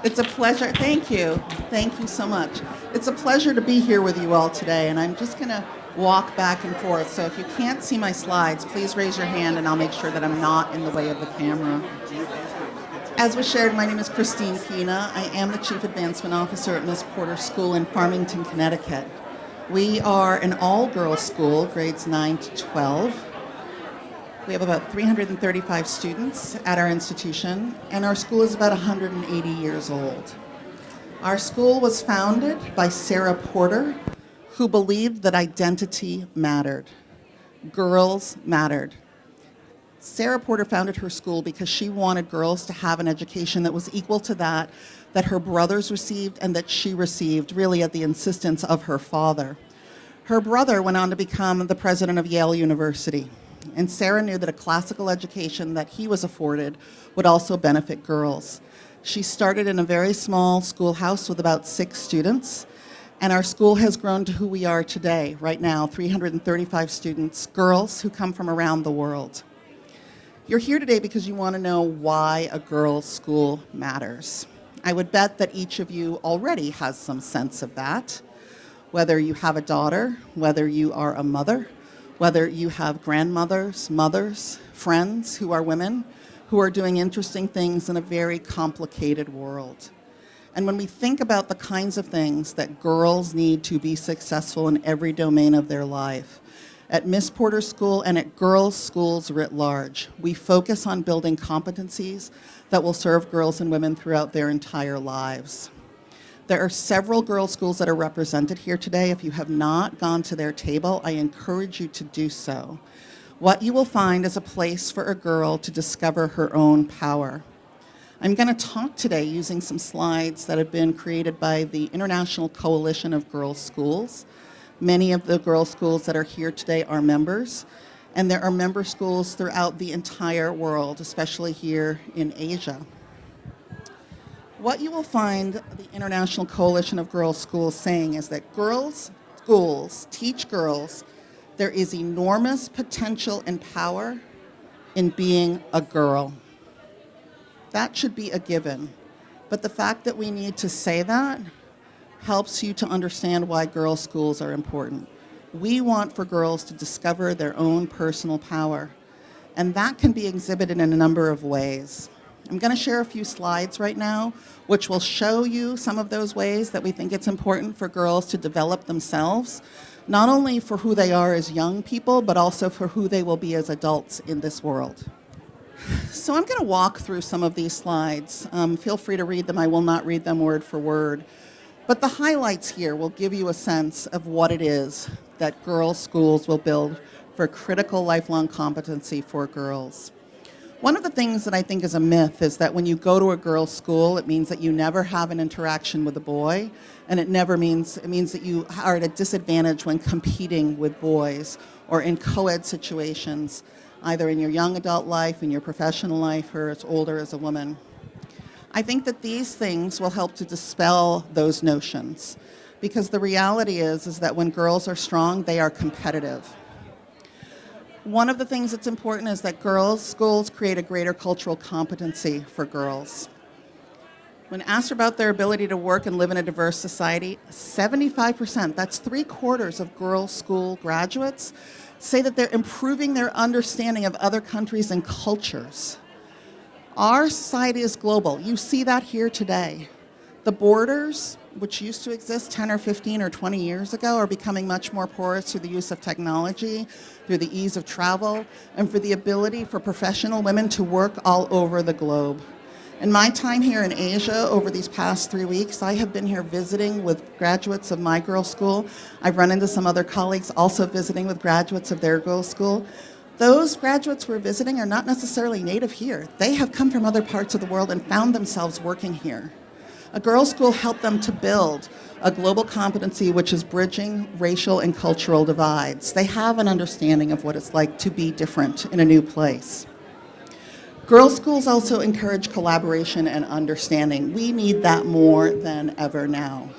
It's a pleasure. Thank you. Thank you so much. It's a pleasure to be here with you all today, and I'm just going to walk back and forth. So if you can't see my slides, please raise your hand, and I'll make sure that I'm not in the way of the camera. As was shared, my name is Christine Pina. I am the Chief Advancement Officer at Miss Porter School in Farmington, Connecticut. We are an all-girls school, grades 9 to 12. We have about 335 students at our institution, and our school is about 180 years old. Our school was founded by Sarah Porter, who believed that identity mattered. Girls mattered. Sarah Porter founded her school because she wanted girls to have an education that was equal to that her brothers received and that she received, really at the insistence of her father. Her brother went on to become the president of Yale University. And Sarah knew that a classical education that he was afforded would also benefit girls. She started in a very small schoolhouse with about 6 students, and our school has grown to who we are today. Right now, 335 students, girls who come from around the world. You're here today because you want to know why a girls' school matters. I would bet that each of you already has some sense of that, whether you have a daughter, whether you are a mother, whether you have grandmothers, mothers, friends who are women, who are doing interesting things in a very complicated world. And when we think about the kinds of things that girls need to be successful in every domain of their life, at Miss Porter School and at girls' schools writ large, we focus on building competencies that will serve girls and women throughout their entire lives. There are several girls' schools that are represented here today. If you have not gone to their table, I encourage you to do so. What you will find is a place for a girl to discover her own power. I'm going to talk today using some slides that have been created by the International Coalition of Girls' Schools. Many of the girls' schools that are here today are members, and there are member schools throughout the entire world, especially here in Asia. What you will find the International Coalition of Girls' Schools saying is that girls' schools teach girls there is enormous potential and power in being a girl. That should be a given. But the fact that we need to say that helps you to understand why girls' schools are important. We want for girls to discover their own personal power, and that can be exhibited in a number of ways. I'm going to share a few slides right now, which will show you some of those ways that we think it's important for girls to develop themselves, not only for who they are as young people, but also for who they will be as adults in this world. So I'm going to walk through some of these slides. Feel free to read them. I will not read them word for word. But the highlights here will give you a sense of what it is that girls' schools will build for critical lifelong competency for girls. One of the things that I think is a myth is that when you go to a girls' school, it means that you never have an interaction with a boy, and it means that you are at a disadvantage when competing with boys or in co-ed situations, either in your young adult life, in your professional life, or as older as a woman. I think that these things will help to dispel those notions, because the reality is that when girls are strong, they are competitive. One of the things that's important is that girls' schools create a greater cultural competency for girls. When asked about their ability to work and live in a diverse society, 75%, that's 3/4 of girls' school graduates, say that they're improving their understanding of other countries and cultures. Our society is global. You see that here today. The borders, which used to exist 10 or 15 or 20 years ago, are becoming much more porous through the use of technology, through the ease of travel, and for the ability for professional women to work all over the globe. In my time here in Asia over these past 3 weeks, I have been here visiting with graduates of my girls' school. I've run into some other colleagues also visiting with graduates of their girls' school. Those graduates we're visiting are not necessarily native here. They have come from other parts of the world and found themselves working here. A girls' school helped them to build a global competency which is bridging racial and cultural divides. They have an understanding of what it's like to be different in a new place. Girls' schools also encourage collaboration and understanding. We need that more than ever now.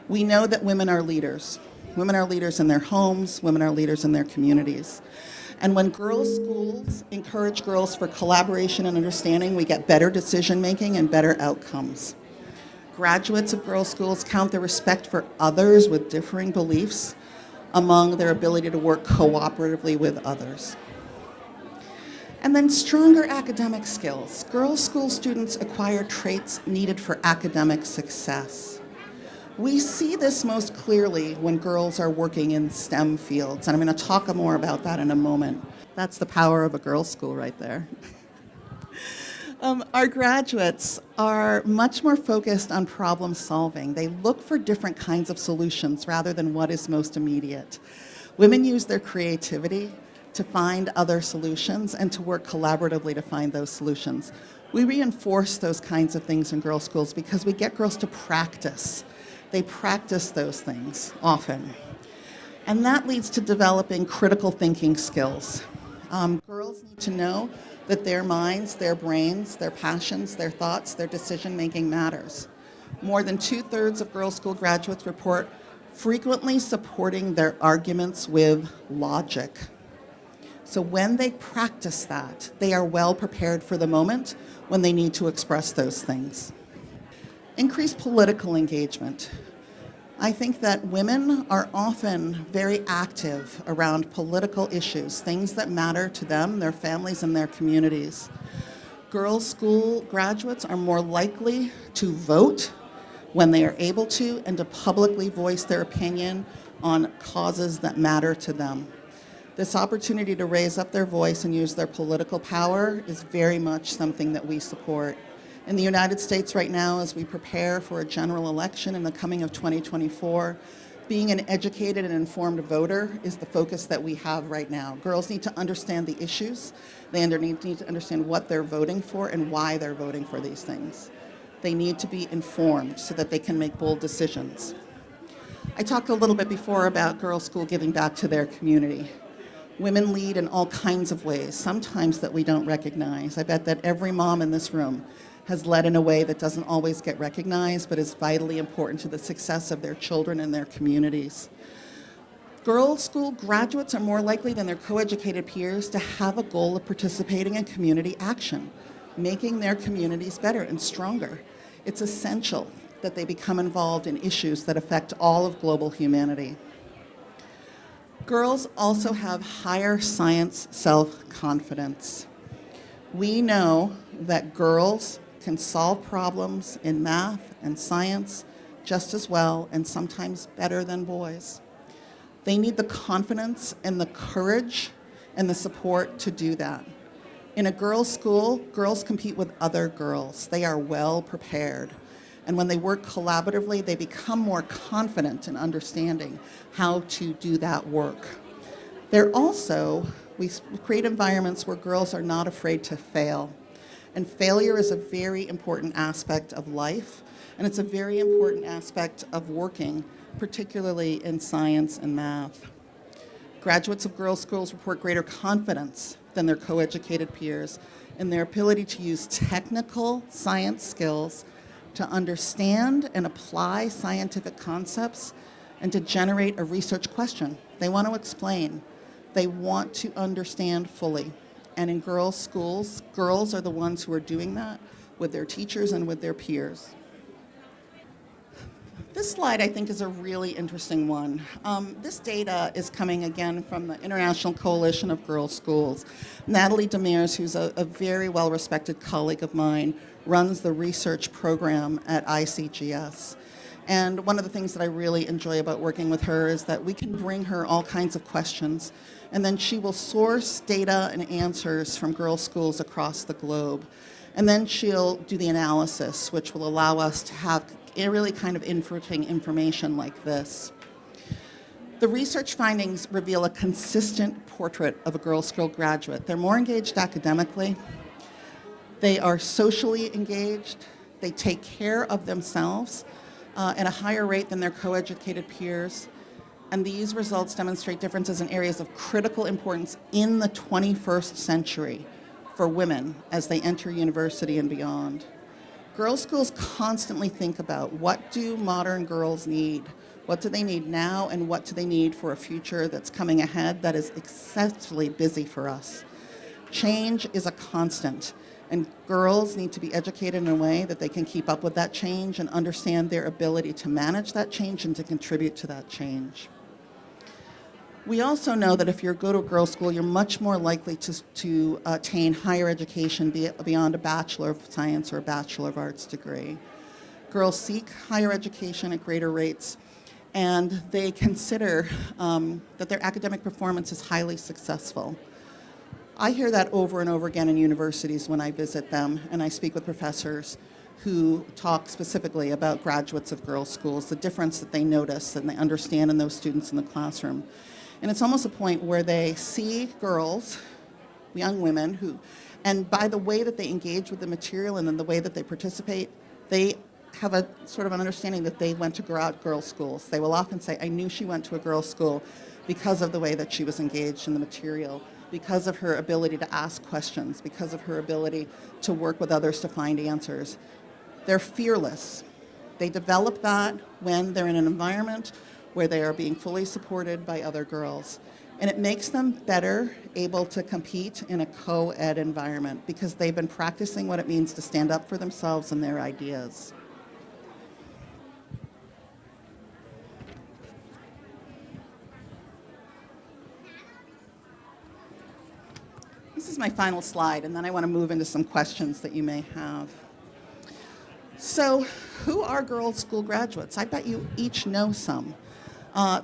We know that women are leaders. Women are leaders in their homes. Women are leaders in their communities. And when girls' schools encourage girls for collaboration and understanding, we get better decision making and better outcomes. Graduates of girls' schools count their respect for others with differing beliefs among their ability to work cooperatively with others. And then stronger academic skills. Girls' school students acquire traits needed for academic success. We see this most clearly when girls are working in STEM fields, and I'm going to talk more about that in a moment. That's the power of a girls' school right there. Our graduates are much more focused on problem solving. They look for different kinds of solutions rather than what is most immediate. Women use their creativity to find other solutions and to work collaboratively to find those solutions. We reinforce those kinds of things in girls' schools because we get girls to practice. They practice those things often. And that leads to developing critical thinking skills. Girls need to know that their minds, their brains, their passions, their thoughts, their decision-making matters. More than 2/3 of girls' school graduates report frequently supporting their arguments with logic. So when they practice that, they are well prepared for the moment when they need to express those things. Increased political engagement. I think that women are often very active around political issues, things that matter to them, their families, and their communities. Girls' school graduates are more likely to vote when they are able to and to publicly voice their opinion on causes that matter to them. This opportunity to raise up their voice and use their political power is very much something that we support. In the United States right now, as we prepare for a general election in the coming of 2024, being an educated and informed voter is the focus that we have right now. Girls need to understand the issues. They need to understand what they're voting for and why they're voting for these things. They need to be informed so that they can make bold decisions. I talked a little bit before about girls' school giving back to their community. Women lead in all kinds of ways, sometimes that we don't recognize. I bet that every mom in this room has led in a way that doesn't always get recognized, but is vitally important to the success of their children and their communities. Girls' school graduates are more likely than their co-educated peers to have a goal of participating in community action, making their communities better and stronger. It's essential that they become involved in issues that affect all of global humanity. Girls also have higher science self-confidence. We know that girls can solve problems in math and science just as well and sometimes better than boys. They need the confidence and the courage and the support to do that. In a girls' school, girls compete with other girls. They are well prepared. And when they work collaboratively, they become more confident in understanding how to do that work. We create environments where girls are not afraid to fail. And failure is a very important aspect of life, and it's a very important aspect of working, particularly in science and math. Graduates of girls' schools report greater confidence than their co-educated peers in their ability to use technical science skills to understand and apply scientific concepts and to generate a research question. They want to explain. They want to understand fully. And in girls' schools, girls are the ones who are doing that with their teachers and with their peers. This slide, I think, is a really interesting one. This data is coming again from the International Coalition of Girls' Schools. Natalie Demers, who's a very well-respected colleague of mine, runs the research program at ICGS. And one of the things that I really enjoy about working with her is that we can bring her all kinds of questions, and then she will source data and answers from girls' schools across the globe. And then she'll do the analysis, which will allow us to have a really kind of interesting information like this. The research findings reveal a consistent portrait of a girls' school graduate. They're more engaged academically. They are socially engaged. They take care of themselves at a higher rate than their co-educated peers. And these results demonstrate differences in areas of critical importance in the 21st century for women as they enter university and beyond. Girls' schools constantly think about what do modern girls need? What do they need now, and what do they need for a future that's coming ahead that is excessively busy for us? Change is a constant, And girls need to be educated in a way that they can keep up with that change and understand their ability to manage that change and to contribute to that change. We also know that if you go to a girls' school, you're much more likely to attain higher education beyond a Bachelor of Science or a Bachelor of Arts degree. Girls seek higher education at greater rates, and they consider that their academic performance is highly successful. I hear that over and over again in universities when I visit them, and I speak with professors who talk specifically about graduates of girls' schools, the difference that they notice and they understand in those students in the classroom. And it's almost a point where they see girls, young women, and by the way that they engage with the material and then the way that they participate, they have a sort of an understanding that they went to girls' schools. They will often say, I knew she went to a girls' school because of the way that she was engaged in the material, because of her ability to ask questions, because of her ability to work with others to find answers. They're fearless. They develop that when they're in an environment where they are being fully supported by other girls. And it makes them better able to compete in a co-ed environment because they've been practicing what it means to stand up for themselves and their ideas. This is my final slide, and then I want to move into some questions that you may have. So, who are girls' school graduates? I bet you each know some.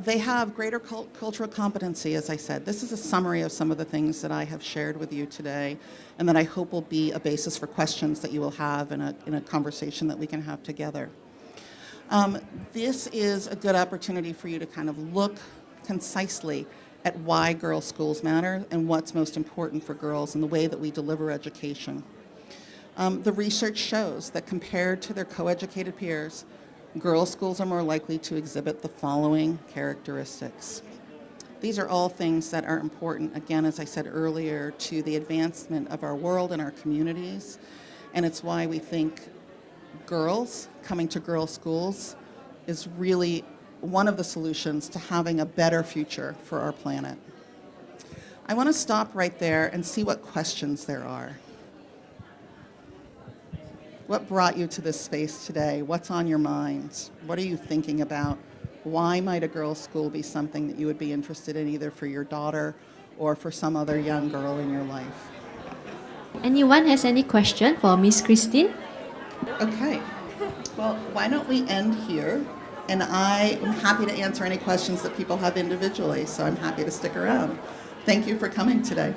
They have greater cultural competency, as I said. This is a summary of some of the things that I have shared with you today, and that I hope will be a basis for questions that you will have in a conversation that we can have together. This is a good opportunity for you to kind of look concisely at why girls' schools matter and what's most important for girls and the way that we deliver education. The research shows that compared to their co-educated peers, girls' schools are more likely to exhibit the following characteristics. These are all things that are important, again, as I said earlier, to the advancement of our world and our communities. And it's why we think girls coming to girls' schools is really one of the solutions to having a better future for our planet. I want to stop right there and see what questions there are. What brought you to this space today? What's on your mind? What are you thinking about? Why might a girls' school be something that you would be interested in either for your daughter or for some other young girl in your life? Anyone has any question for Miss Christine? Okay. Well, why don't we end here? And I am happy to answer any questions that people have individually, so I'm happy to stick around. Thank you for coming today.